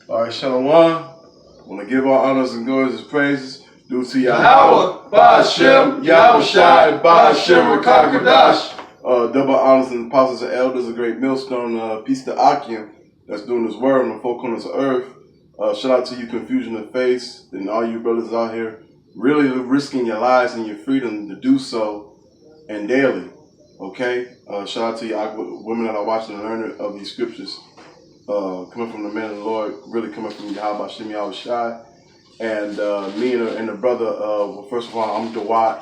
All right, Shalom. Want to give all honors and glories and praises due to Yahweh, Ba'ashem, Yahushai, Ba'ashem, Rakakadash. Double honors and apostles and elders, a great millstone, peace to Akim, that's doing his word on the four corners of earth. Shout out to you, Confusion of Faith, and all you brothers out here really risking your lives and your freedom to do so, and daily. Okay? Shout out to you, women that are watching and learning of these scriptures. Coming from the man of the Lord, really coming from Yahweh Shem Yahushai. And me and the brother, well, first of all, I'm Dawat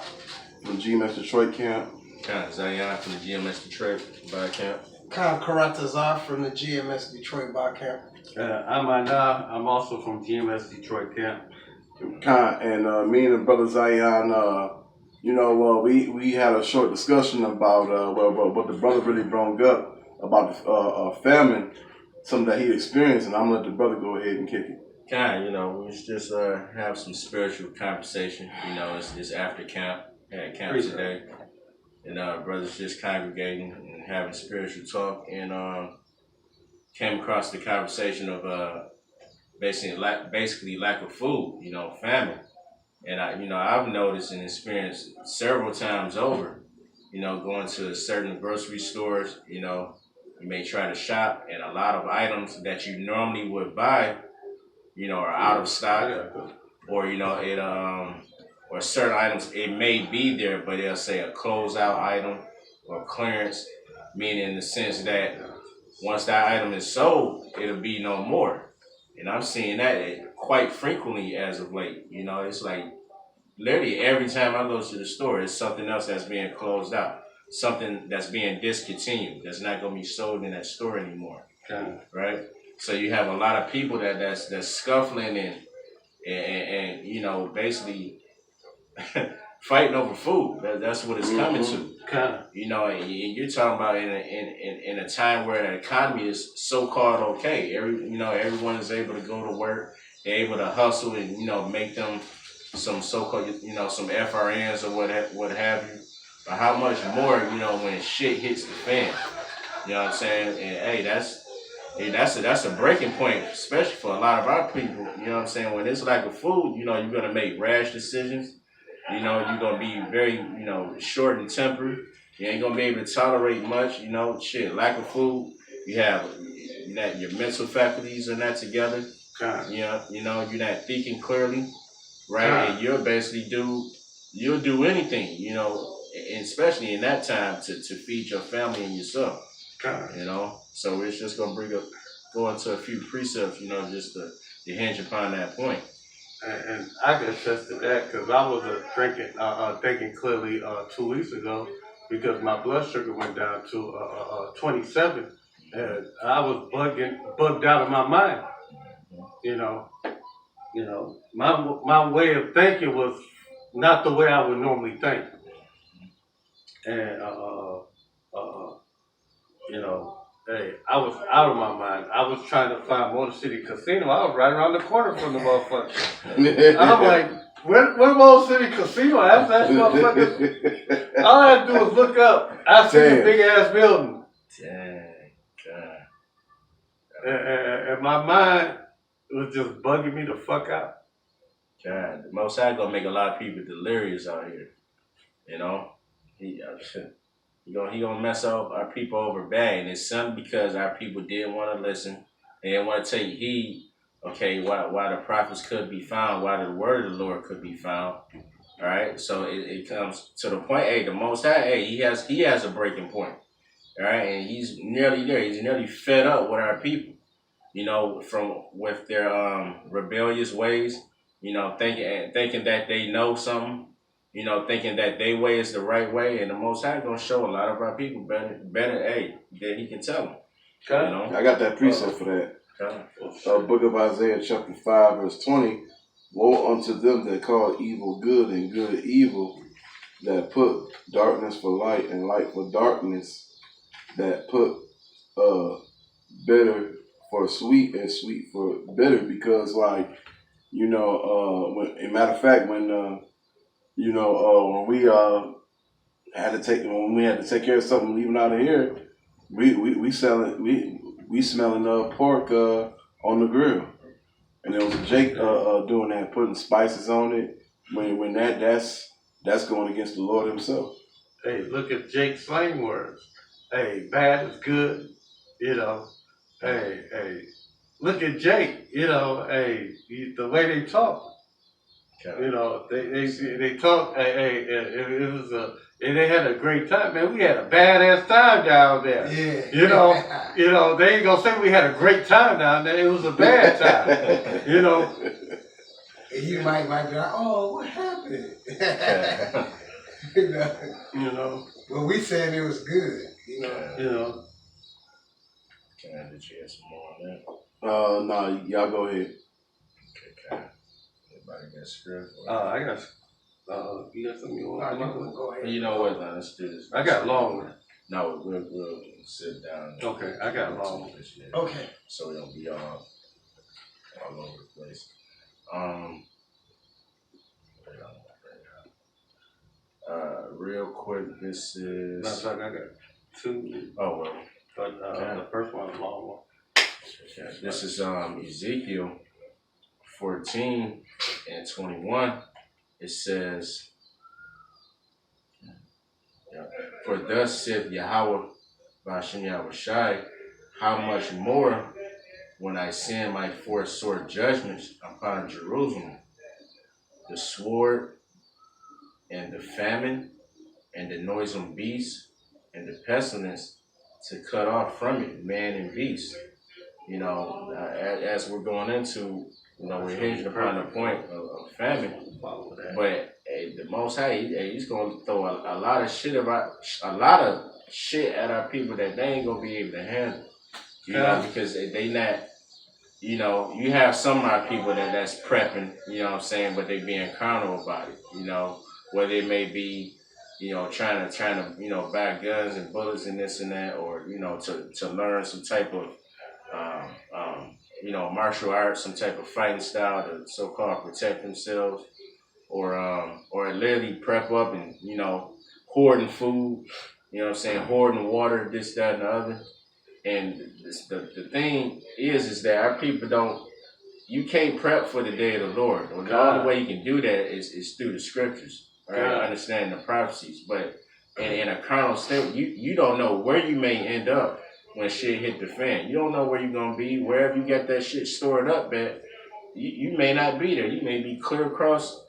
from GMS Detroit camp. Khan Zion from the GMS Detroit Bar Camp. Khan Karatazar from the GMS Detroit Bar Camp. I'm Ana. I'm also from GMS Detroit camp. Khan, and me and the brother Zion, we had a short discussion about what the brother really brought up about famine, something that he experienced, and I'm gonna let the brother go ahead and kick it. We just have some spiritual conversation. It's after camp. Had camp today, and brothers just congregating and having spiritual talk, and came across the conversation of basically lack of food. Famine, and I've noticed and experienced several times over. Going to certain grocery stores. You may try to shop, and a lot of items that you normally would buy, are out of stock, or or certain items it may be there, but they'll say a closeout item or clearance, meaning in the sense that once that item is sold, it'll be no more. And I'm seeing that quite frequently as of late. It's like literally every time I go to the store, it's something else that's being closed out. Something that's being discontinued, that's not going to be sold in that store anymore, right? So you have a lot of people that's scuffling and basically fighting over food. That's what it's coming to. And you're talking about in a time where the economy is so-called okay. Everyone is able to go to work. They're able to hustle and make them some so-called some FRNs or what have you. But how much more, when shit hits the fan? You know what I'm saying? And that's a breaking point, especially for a lot of our people. You know what I'm saying? When it's lack of food, you're gonna make rash decisions. You're gonna be very, short and tempered. You ain't gonna be able to tolerate much. Lack of food. You have your mental faculties are not together. You're not thinking clearly, right? And you'll basically you'll do anything, and especially in that time to feed your family and yourself. So it's just gonna go into a few precepts, just to hinge upon that point. And I can attest to that because I was thinking clearly 2 weeks ago because my blood sugar went down to 27, and I was bugged out of my mind. My way of thinking was not the way I would normally think. And hey, I was out of my mind. I was trying to find Motor City Casino. I was right around the corner from the motherfucker. I'm like, where Motor City Casino? I asked that motherfucker. All I had to do was look up. I see a big ass building. Dang, God. And my mind was just bugging me the fuck out. God, the Most High gonna make a lot of people delirious out here. He gonna mess up our people over bad, and it's something because our people didn't want to listen. They didn't want to take heed. Okay, why the prophets could be found, why the word of the Lord could be found. All right, so it comes to the point. Hey, the Most High, hey, he has a breaking point. All right, and he's nearly there. He's nearly fed up with our people. With their rebellious ways. Thinking that they know something. Thinking that their way is the right way, and the Most High gonna show a lot of our people better, that he can tell them. I got that precept for that. Book of Isaiah chapter 5 verse 20. Woe unto them that call evil good and good evil, that put darkness for light and light for darkness, that put bitter for sweet and sweet for bitter, because when matter of fact, when we had to take care of something leaving out of here, we smelling pork on the grill. And there was a Jake doing that, putting spices on it. When that's going against the Lord Himself. Hey, look at Jake's slang words. Hey, bad is good, you know. Hey, look at Jake, you know. Hey, the way they talk, you know, they talk. It was and they had a great time, man. We had a badass time down there. Yeah. You know, they ain't gonna say we had a great time down there. It was a bad time, you know. And you might be like, oh, what happened? You know. But we said it was good, you know. You know. Did you have some more on that? Nah, y'all go ahead. Okay. Everybody got script? I got. You got something you want to Go ahead. You know what? Let's do this. I got long one. No, we'll sit down. Okay, I got long one. Okay. So we don't be all over the place. Real quick, this is. No, I got two. Oh well. But the first one is a long one. Okay. This is Ezekiel 14 and 21. It says, "For thus saith Yahweh Bashem Yahushai, how much more when I send my four sword judgments upon Jerusalem, the sword and the famine and the noisome beast and the pestilence, to cut off from it man and beast." You know, as we're going into, you know, we're hinging upon the point of famine. But the Most High, He's going to throw a lot of shit at our people that they ain't going to be able to handle. You know, because they not, you know, you have some of our people that's prepping, you know what I'm saying, but they being carnal about it, you know, whether it may be, you know, trying to, you know, buy guns and bullets and this and that, or, you know, to learn some type of, you know, martial arts, some type of fighting style to so-called protect themselves, or literally prep up and, you know, hoarding food, you know what I'm saying, hoarding water, this, that, and the other. And the thing is that our people you can't prep for the day of the Lord. Or the only way you can do that is through the scriptures, right? Understanding the prophecies. But in a carnal state, you don't know where you may end up when shit hit the fan. You don't know where you're going to be. Wherever you got that shit stored up at, you may not be there. You may be clear across,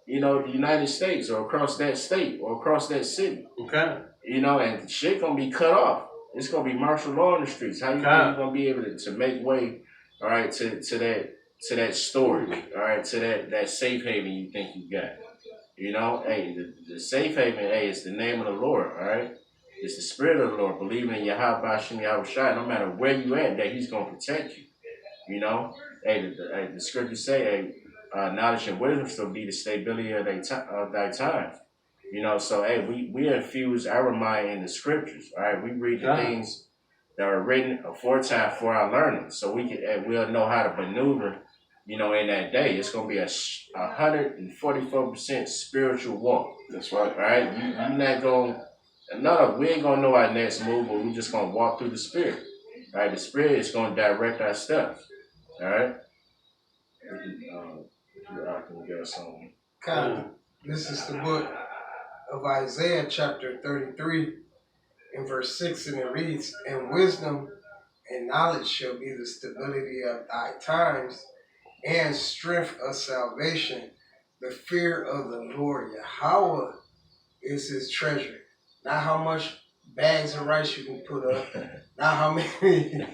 you know, the United States, or across that state, or across that city. Okay. You know, and shit going to be cut off. It's going to be martial law in the streets. How you think you're going to be able to make way, all right, to that storage, all right, to that safe haven you think you got. You know, hey, the safe haven, hey, it's the name of the Lord, all right? It's the Spirit of the Lord, believing in Yahweh Bashem Yahushai, no matter where you at, that He's going to protect you. You know, hey, the scriptures say, hey, knowledge and wisdom shall be the stability of thy time. You know, so hey, we infuse our mind in the scriptures. All right, we read the things that are written aforetime for our learning, so we'll know how to maneuver. You know, in that day, it's gonna be a 144% spiritual walk. That's right. All right, you're not gonna. We ain't gonna know our next move, but we just gonna walk through the Spirit. All right, the Spirit is gonna direct our steps. All right. I can get something. This is the book of Isaiah, chapter 33, in verse 6, and it reads, "And wisdom and knowledge shall be the stability of thy times, and strength of salvation. The fear of the Lord Yahweh is His treasure." Not how much bags of rice you can put up, not how many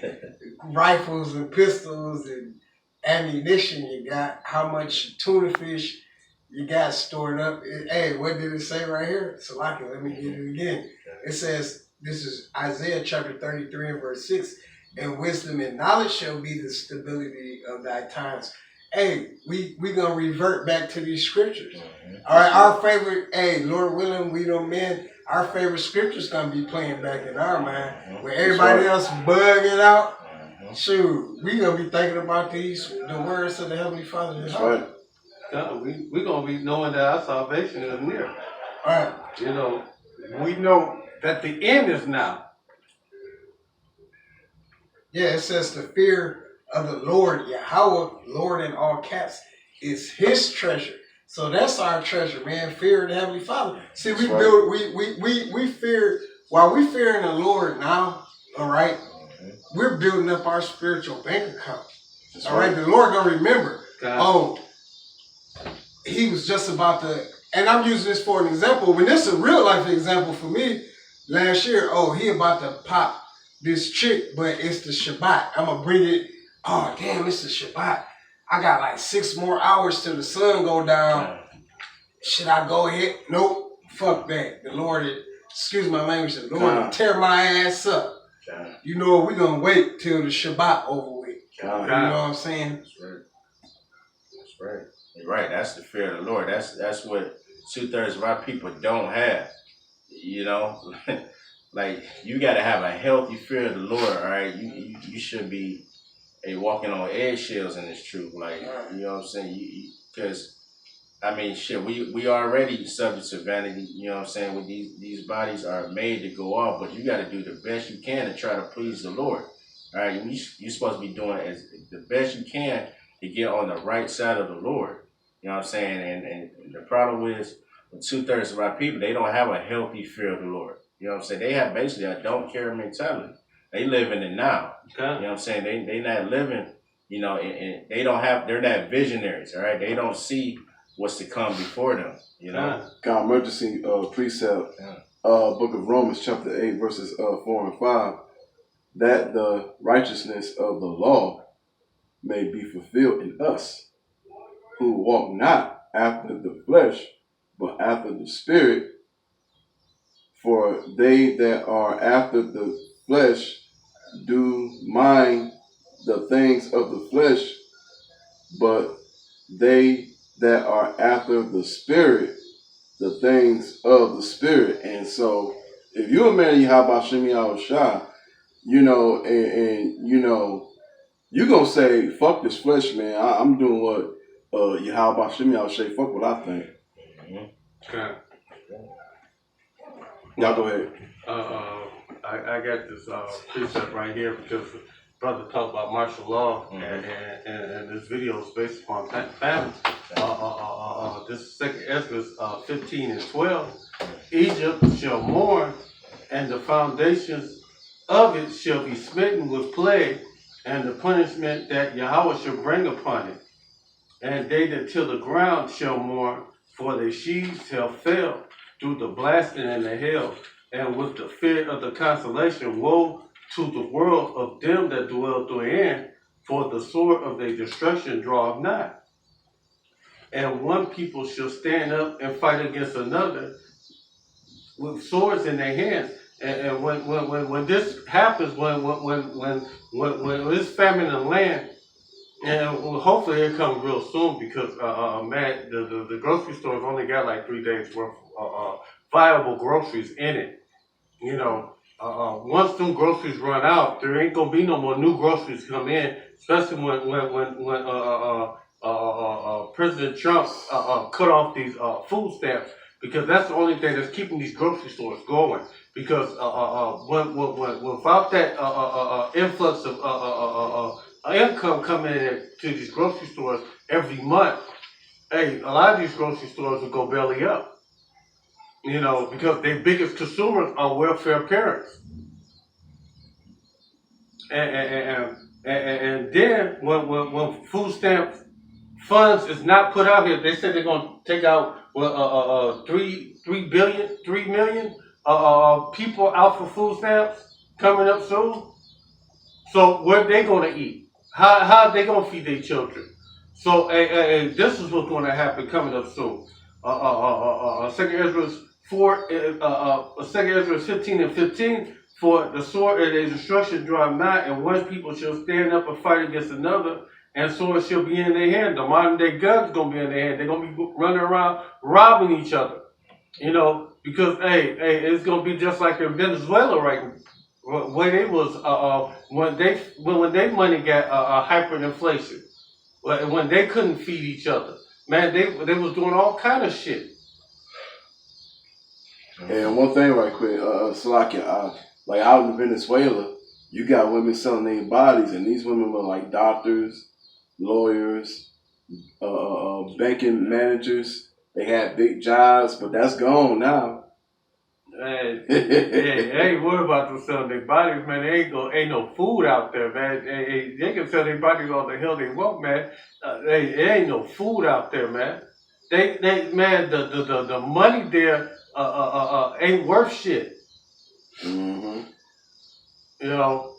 rifles and pistols and ammunition you got, how much tuna fish you got stored up. Hey, what did it say right here? Salaki, let me get it again. It says, this is Isaiah chapter 33 and verse 6, "And wisdom and knowledge shall be the stability of thy times." Hey, we gonna revert back to these scriptures. All right, our favorite, hey, Lord willing, we don't men, our favorite scriptures gonna be playing back in our mind. Where everybody else bugging out, shoot, we gonna be thinking about the words of the Heavenly Father. That's right. God, we gonna be knowing that our salvation is near. All right. You know, we know that the end is now. Yeah, it says the fear of the Lord, Yahweh, Lord in all caps, is his treasure. So that's our treasure, man. Fear of the Heavenly Father. See, we That's build, we fear, while we fearing the Lord now, all right, we're building up our spiritual bank account. That's All right, the Lord gonna remember. God. Oh, he was just about to, and I'm using this for an example. When this is a real life example for me, last year, oh, he about to pop this chick, but it's the Shabbat. I'm gonna bring it. Oh, damn, it's the Shabbat. I got like 6 more hours till the sun go down. Should I go ahead? Nope. Fuck that. The Lord, excuse my language, the Lord will tear my ass up. You know what? We're gonna wait till the Shabbat over with. You know what I'm saying? That's right. That's right. You're right. That's the fear of the Lord. That's what 2/3 of our people don't have. You know, like you got to have a healthy fear of the Lord. All right, you should be walking on eggshells in this truth. Like you know what I'm saying? Because I mean, shit, we already subject to vanity. You know what I'm saying? When these bodies are made to go off, but you got to do the best you can to try to please the Lord. All right, you're supposed to be doing as the best you can to get on the right side of the Lord. You know what I'm saying? And the problem is, with 2/3 of our people, they don't have a healthy fear of the Lord. You know what I'm saying? They have basically a don't care mentality. They live in it now. You know what I'm saying? They not living, you know, and they don't have, they're not visionaries, all right? They don't see what's to come before them, you know? God, emergency precept, book of Romans chapter 8, verses 4 and 5, that the righteousness of the law may be fulfilled in us, who walk not after the flesh, but after the Spirit. For they that are after the flesh do mind the things of the flesh, but they that are after the Spirit, the things of the Spirit. And so, if you're a man of Yahweh Shem Yahushua, you know, and you know, you're gonna say, fuck this flesh, man. I'm doing what Yahweh Shem Yahushua, fuck what I think. Okay. Y'all go ahead. I got this precept right here because the brother talked about martial law, and this video is based upon famine. This is 2 Ezra 15 and 12. Egypt shall mourn, and the foundations of it shall be smitten with plague, and the punishment that Yahweh shall bring upon it. And they that till the ground shall mourn, for their sheaves shall fail through the blasting and the hail, and with the fear of the consolation. Woe to the world of them that dwell therein, for the sword of their destruction draweth nigh. And one people shall stand up and fight against another with swords in their hands. And when this happens, when this famine in the land, and hopefully it comes real soon, because man, the grocery stores only got like 3 days worth of viable groceries in it. You know, once them groceries run out, there ain't gonna be no more new groceries come in. Especially when President Trump cut off these food stamps, because that's the only thing that's keeping these grocery stores going. Because without that influx of income coming in to these grocery stores every month, hey, a lot of these grocery stores will go belly up. You know, because their biggest consumers are welfare parents. And then when food stamp funds is not put out here, they said they're gonna take out 3 million people out for food stamps coming up soon. So what they gonna eat? How are they gonna feed their children? So this is what's gonna happen coming up soon. 2 Ezra 2 Ezra 15 and 15. For the sword of their destruction draweth nigh, and one people shall stand up and fight against another, and swords shall be in their hand. The modern day guns gonna be in their hand. They're gonna be running around robbing each other. You know, because it's gonna be just like in Venezuela right now, where they was when their money got hyperinflation, when they couldn't feed each other. Man, they was doing all kind of shit. And one thing right quick, Salakia, like out in Venezuela, You got women selling their bodies, and these women were like doctors, lawyers, banking managers. They had big jobs, but that's gone now. Hey, ain't worried about them selling their bodies, man. Ain't no food out there, man. They can sell their bodies all the hell they want, man. There ain't no food out there, man. Man, the money there, ain't worth shit. Mm-hmm. You know,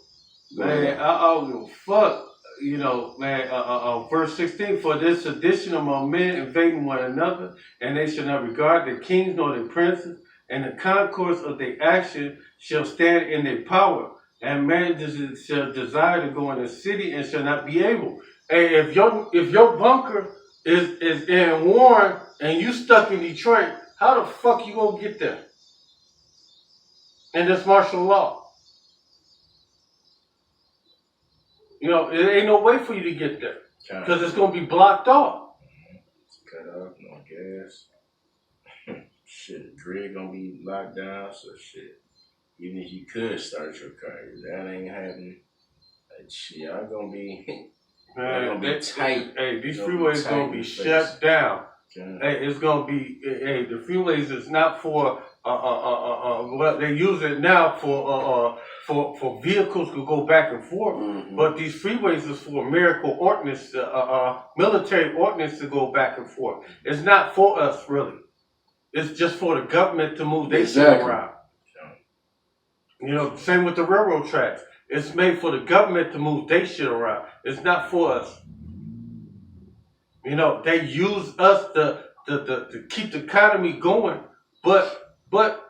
man, I don't give a fuck. You know, man, verse 16, for this sedition among men invading one another, and they shall not regard their kings nor their princes, and the concourse of their action shall stand in their power, and man shall desire to go in the city and shall not be able. Hey, if your bunker is in Warren and you stuck in Detroit, how the fuck you gonna get there? And this martial law. You know, it ain't no way for you to get there because it's gonna be blocked off. Cut off, no gas. Shit, the grid gonna be locked down, so shit. Even if you could start your car, that ain't happening. Like, shit, y'all gonna be, Man, tight. Hey, these freeways gonna be shut down. Yeah. Hey, it's gonna be. Hey, the freeways is not for. Well, they use it now for vehicles to go back and forth. Mm-hmm. But these freeways is for American ordnance, military ordnance to go back and forth. It's not for us really. It's just for the government to move their shit around. You know, same with the railroad tracks. It's made for the government to move their shit around. It's not for us. You know, they use us to keep the economy going. But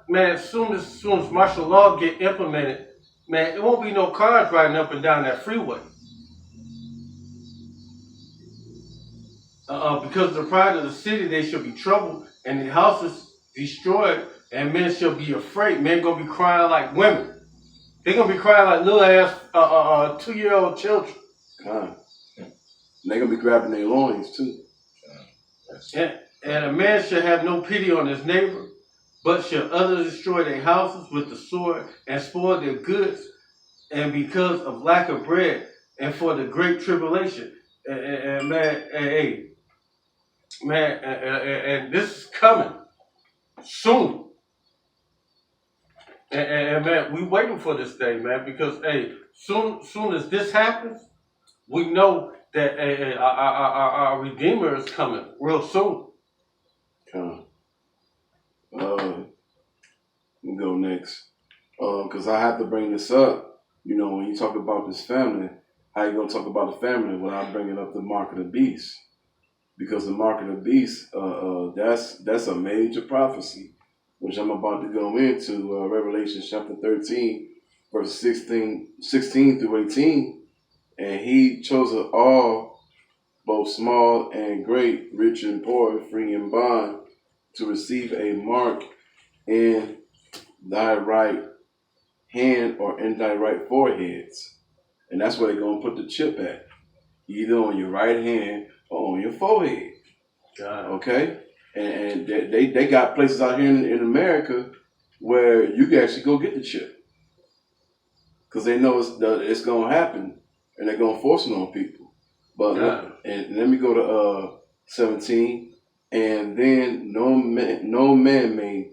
man, as soon as martial law get implemented, man, there won't be no cars riding up and down that freeway. Because of the pride of the city, they shall be troubled, and the houses destroyed, and men shall be afraid. Men gonna be crying like women. They gonna be crying like little ass 2-year-old children. And they gonna be grabbing their loins too. And a man shall have no pity on his neighbor, but shall others destroy their houses with the sword and spoil their goods, and because of lack of bread, and for the great tribulation. And man, and this is coming soon. And man, we waiting for this day, man, because soon as this happens, we know that our Redeemer is coming real soon. We go next. Because I have to bring this up. You know, when you talk about this family, how you gonna talk about the family without bringing up the mark of the beast? Because the mark of the beast, that's a major prophecy, which I'm about to go into. Revelation chapter 13, verse 16 through 18. And he chose us all, both small and great, rich and poor, free and bond, to receive a mark in thy right hand or in thy right foreheads. And that's where they're going to put the chip at, either on your right hand or on your forehead. Okay? And they got places out here in America where you can actually go get the chip. Because they know it's going to happen, and they're going to force it on people. But and let me go to 17. And then no man may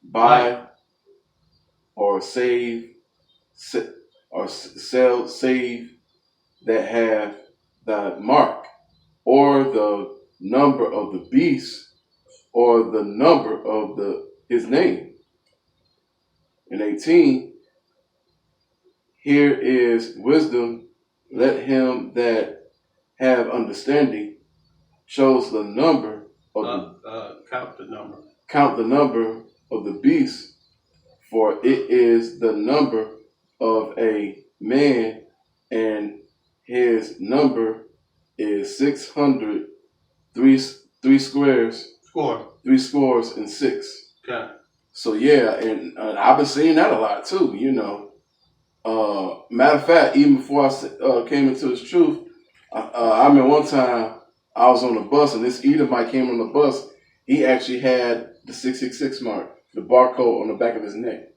buy or save or sell save that have the mark or the number of the beast or the number of his name. In 18, here is wisdom. Let him that have understanding shows the number of count the number of the beast, for it is the number of a man, and his number is 600, three scores and 6. Okay. So yeah, and I've been seeing that a lot too. You know, matter of fact, even before I came into this truth, I remember one time I was on the bus, and this Edomite came on the bus. He actually had the 666 mark, the barcode on the back of his neck.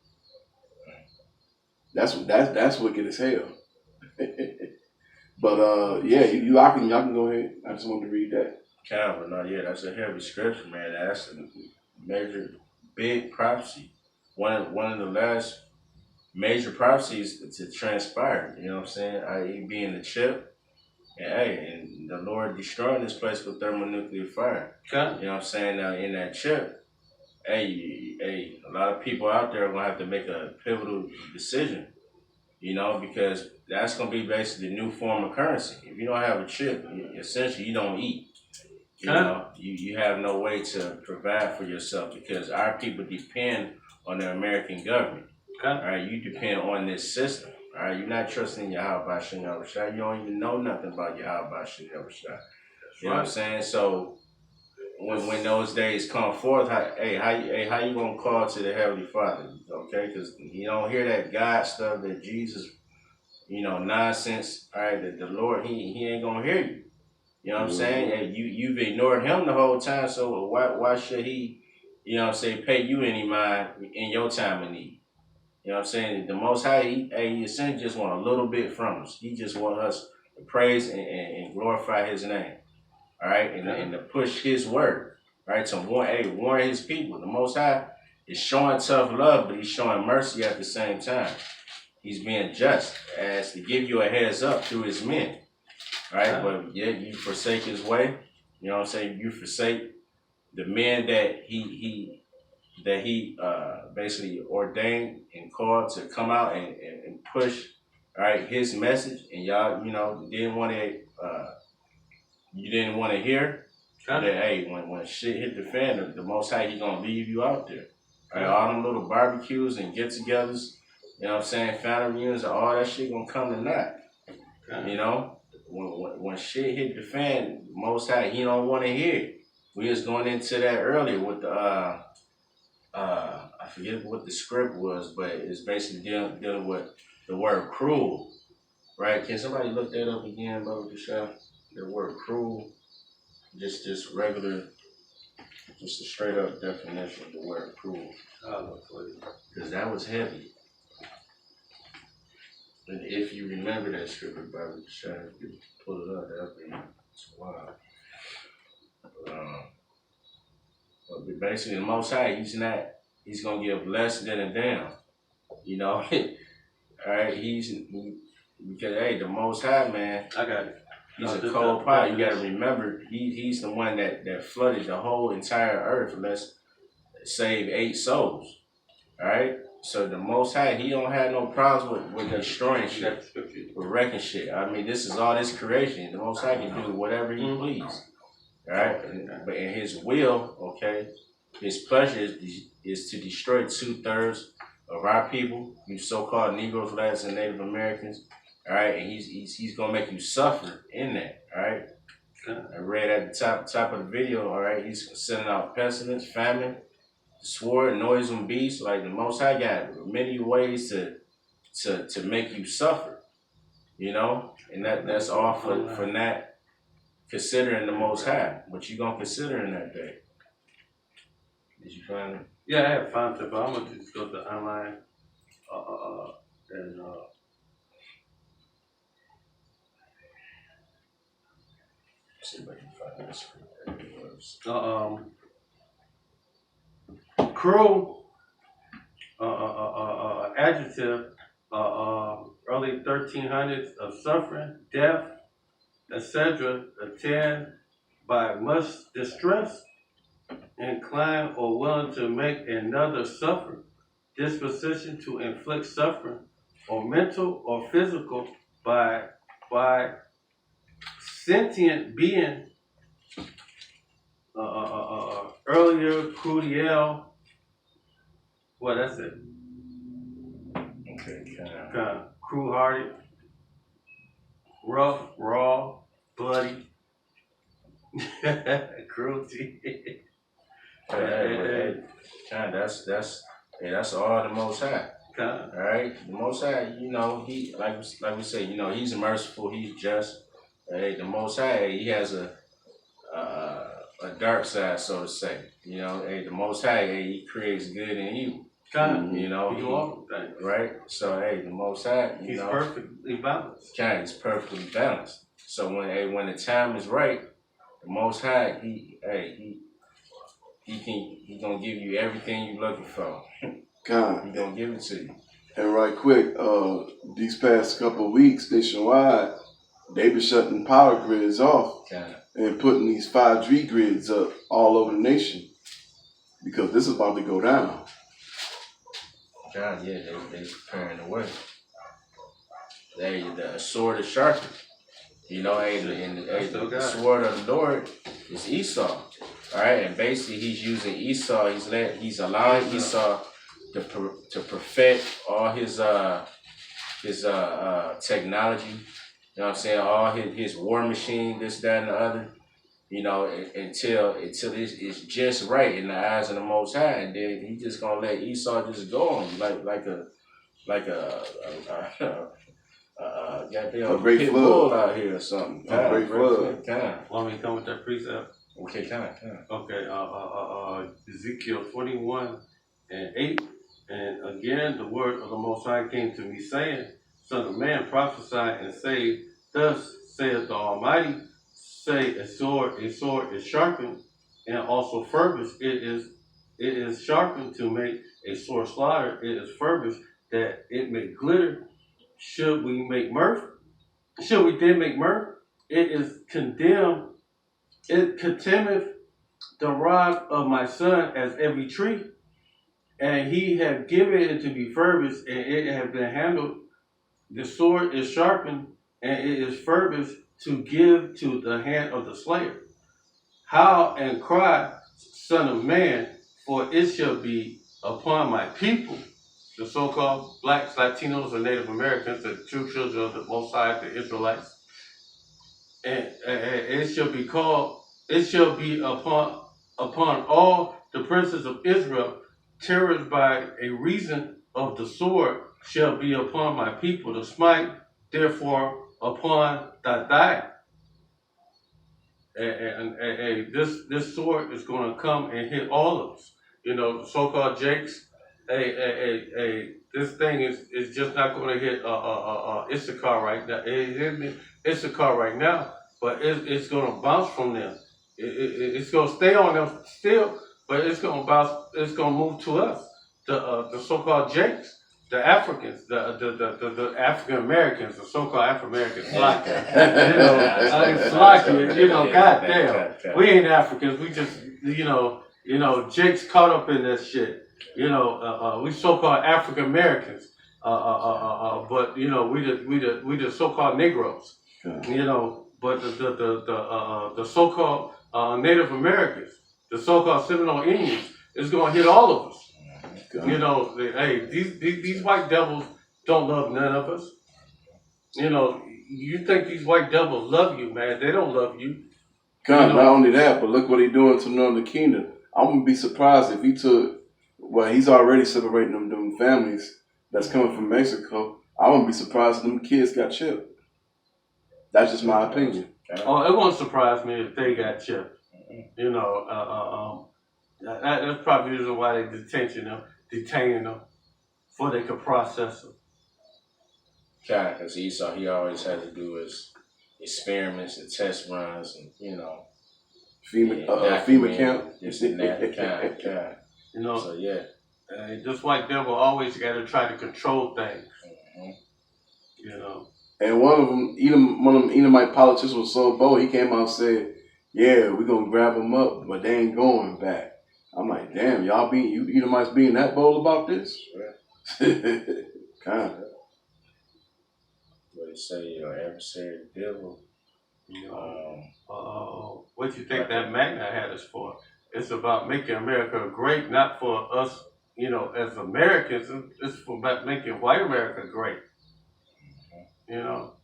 That's wicked as hell. But yeah, y'all can go ahead. I just wanted to read that. Calvin, no, yeah, that's a heavy scripture, man. That's a major, big prophecy. One of the last major prophecies to transpire. You know what I'm saying? I.e., being the chip, and and the Lord destroying this place with thermonuclear fire. Okay. You know what I'm saying? Now in that chip, a lot of people out there are gonna have to make a pivotal decision. You know, because that's gonna be basically the new form of currency. If you don't have a chip, essentially you don't eat. You know, you have no way to provide for yourself because our people depend on the American government. Okay. All right, you depend on this system. All right, you're not trusting Yahweh Shem Yahushua. You don't even know nothing about Yahweh Shem Yahushua. You know what I'm saying? So when those days come forth, how you gonna call to the Heavenly Father? Okay, because you don't hear that God stuff, that Jesus, nonsense. All right, that the Lord he ain't gonna hear you. You know what I'm saying? Hey, you've ignored him the whole time, so why should he, pay you any mind in your time of need? You know what I'm saying? The Most High, he essentially just want a little bit from us. He just want us to praise and glorify his name. All right, and to push his word, right? To warn his people. The Most High is showing tough love, but he's showing mercy at the same time. He's being just as to give you a heads up through his men. Right, but yet you forsake his way. You know what I'm saying? You forsake the men that he basically ordained and called to come out and push, right, his message. And y'all, didn't want to. You didn't want to hear that. Hey, when shit hit the fan, the Most High, he gonna leave you out there. Right, all them little barbecues and get-togethers. You know what I'm saying? Family reunions, all that shit gonna come to naught. You know. When shit hit the fan, Most High, he don't want to hear it. We was going into that earlier with the I forget what the script was, but it's basically dealing with the word cruel, right? Can somebody look that up again, Brother Bishop? The word cruel, just regular, just a straight up definition of the word cruel. Because that was heavy. And if you remember that scripture, Brother Bishop, you can pull it up. That'd be wild. But basically, the Most High, he's gonna give less than a damn. You know, all right. Because hey, the Most High, man, I got it. He's a cold pot. You gotta remember, he's the one that flooded the whole entire earth. Let's save 8 souls. All right. So the Most High, he don't have no problems with destroying shit, with wrecking shit. I mean, this is all this creation. The Most High can do whatever he please. All right. But in his will, okay, his pleasure is to destroy 2/3 of our people, you so-called Negroes, blacks, and Native Americans. All right, and he's gonna make you suffer in that. All right. I read at the top of the video. All right, he's sending out pestilence, famine, sword, noisome beasts. Like the Most High got many ways to make you suffer. You know, and that's all for not considering the Most High. But you gonna consider in that day. Did you find it? Yeah, I have found it, but I'm gonna just go to online and See if I can find this. cruel adjective, early 1300s of suffering, death, etc., attend by much distress, inclined or willing to make another suffer, disposition to inflict suffering, or mental or physical by sentient being. Earlier, cruel. Well, that's it. Okay, Kind of cruel-hearted, rough, raw, bloody, cruelty. That's all the Most High. Kind All right, the Most High, he like we say, he's merciful, he's just. Hey, the Most High, he has a dark side, so to say. Hey, the Most High, he creates good and evil. God, You know, he do all the things. right? So hey, the Most High, He's perfectly balanced. God is perfectly balanced. So when the time is right, the Most High, he gonna give you everything you're looking for. God. He gonna give it to you. And right quick, these past couple of weeks, nationwide, they been shutting power grids off God. and putting these 5G grids up all over the nation because this is about to go down. God, yeah, they preparing the way. The sword is sharpened. You know, the sword of the Lord is Esau. All right, and basically he's using Esau. He's allowing Esau to perfect all his technology. You know what I'm saying? All his war machine, this, that, and the other. You know, until it's just right in the eyes of the Most High, and then he just gonna let Esau just go on like a goddamn great pit flood bull out here or something. A great flood. Want me to come with that precept? Okay, Okay, Ezekiel 21:8. And again, the word of the Most High came to me, saying, Son of man, prophesy and say, Thus saith the Almighty, say a sword is sharpened, and also furbished. It is sharpened to make a sore slaughter. It is furbished that it may glitter. Should we make mirth? Should we then make mirth? It is condemned. It contemneth the rod of my son as every tree, and he had given it to be furbished, and it had been handled. The sword is sharpened, and it is furbished to give to the hand of the slayer. Howl and cry, Son of man, for it shall be upon my people, the so-called blacks, Latinos, or Native Americans, the true children of the Most High, the Israelites. And it shall be called, it shall be upon all the princes of Israel, terrored by a reason of the sword shall be upon my people, to smite therefore upon thy thigh. And this sword is going to come and hit all of us. You know, the so-called Jakes. This thing is just not going to hit Issachar right now. It hit Issachar right now, but it's going to bounce from them. It's going to stay on them still, but it's going to bounce. It's going to move to us, the so-called Jakes. The Africans, the African Americans, the so-called African Americans, goddamn, we ain't Africans. We just, Jake's caught up in this shit. We so-called African Americans, but we the so-called Negroes. But the so-called Native Americans, the so-called Seminole Indians, is gonna hit all of us. These white devils don't love none of us. You think these white devils love you, man? They don't love you. Not only that, but look what he's doing to Northern Kingdom. I wouldn't be surprised if he took. Well, he's already separating them families that's coming from Mexico. I wouldn't be surprised if them kids got chipped. That's just my opinion. Oh, it won't surprise me if they got chipped. That's probably the reason why they detaining them, before they could process them. God, because Esau, he always had to do his experiments and test runs, and FEMA camp. This and that, God. So yeah. This white devil always got to try to control things. And one of them Edomite politicians was so bold, he came out and said, "Yeah, we're gonna grab them up, but they ain't going back." I'm like, damn, you Edomites being that bold about this? Kind of. What they say, adversary, the devil. What you think that Magna had us for? It's about making America great, not for us, as Americans. It's for making white America great. They don't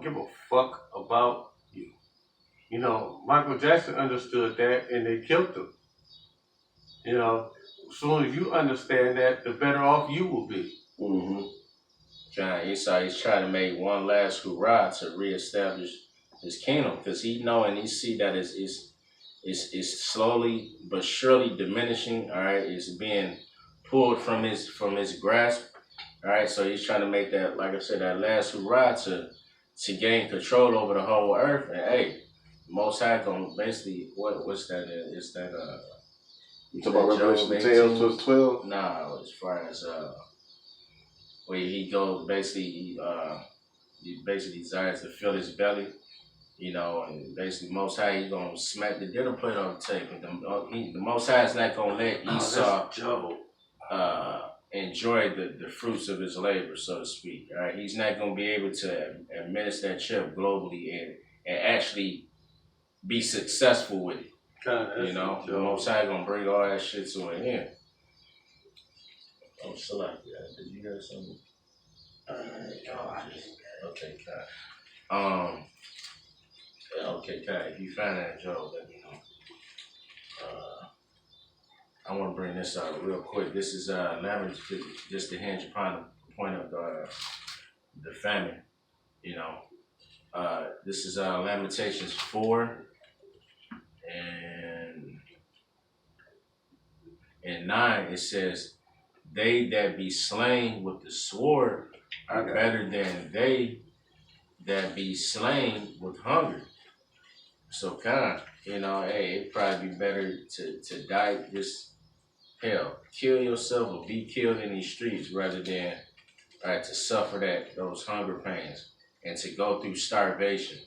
give a fuck about you. Michael Jackson understood that, and they killed him. As soon as you understand that, the better off you will be. Mm-hmm. John Esau, he's trying to make one last hurrah to reestablish his kingdom, because he know and he see that it's slowly but surely diminishing. All right, it's being pulled from his grasp. All right, so he's trying to make that, like I said, that last hurrah to gain control over the whole earth. And hey, Most High gonna basically what's that? Is that You talk about Job Revelation 18? 10 to 12? Nah, as far as where he goes basically he basically desires to fill his belly, you know, and basically Most High he gonna smack the dinner plate off the table. The Most High is not gonna let Esau enjoy the fruits of his labor, so to speak. All right, he's not gonna be able to administer that chip globally and actually be successful with it. You know, the Most High gonna bring all that shit to an end. Oh, select. Yeah, did you hear something? Okay, Kai. Yeah, okay, Kai. If you find that, Joe, let me know. I want to bring this out real quick. This is just to hinge upon the point of the famine. You know, this is Lamentations 4 and 9. It says, "They that be slain with the sword are better than they that be slain with hunger." So kind, you know, hey, it'd probably be better to die just hell, kill yourself or be killed in these streets rather than to suffer those hunger pains and to go through starvation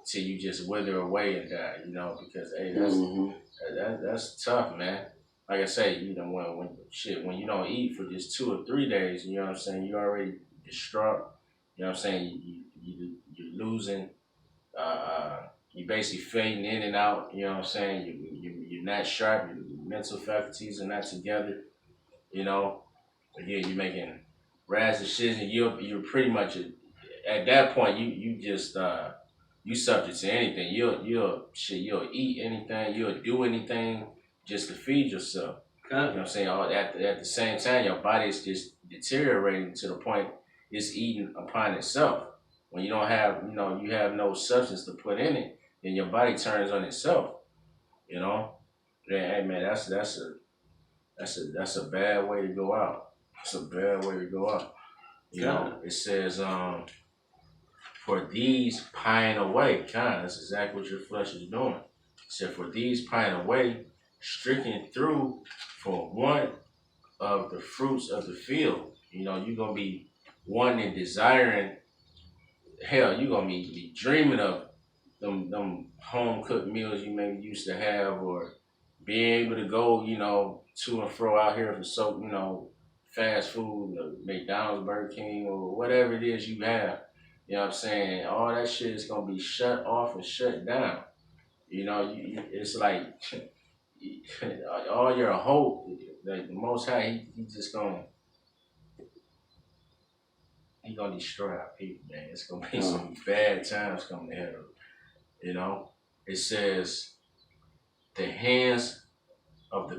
till you just wither away and die, you know, because hey, that's tough, man. Like I say, you know, when you don't eat for just 2 or 3 days, you know what I'm saying, you're already distraught. You know what I'm saying? You're losing. You basically fading in and out. You know what I'm saying? You're not sharp. Your mental faculties are not together. You know, again, you're making rash decisions. You're pretty much at that point. You just you subject to anything. You'll eat anything. You'll do anything just to feed yourself. You know what I'm saying? At the same time, your body is just deteriorating to the point it's eating upon itself. When you don't have, you know, you have no substance to put in it, then your body turns on itself. You know, yeah, hey man, that's a bad way to go out. It's a bad way to go out. You know, it says, for these pine away, that's exactly what your flesh is doing. It said, for these pine away, stricken through for one of the fruits of the field. You know, you're gonna be wanting and desiring. Hell, you're gonna be dreaming of them home cooked meals you maybe used to have, or being able to go, you know, to and fro out here for you know, fast food, McDonald's, Burger King, or whatever it is you have. You know what I'm saying? All that shit is gonna be shut off and shut down. You know, it's like all your hope, like the Most High, he just gonna destroy our people, man. It's gonna be some bad times coming ahead of it. You know, it says the hands of the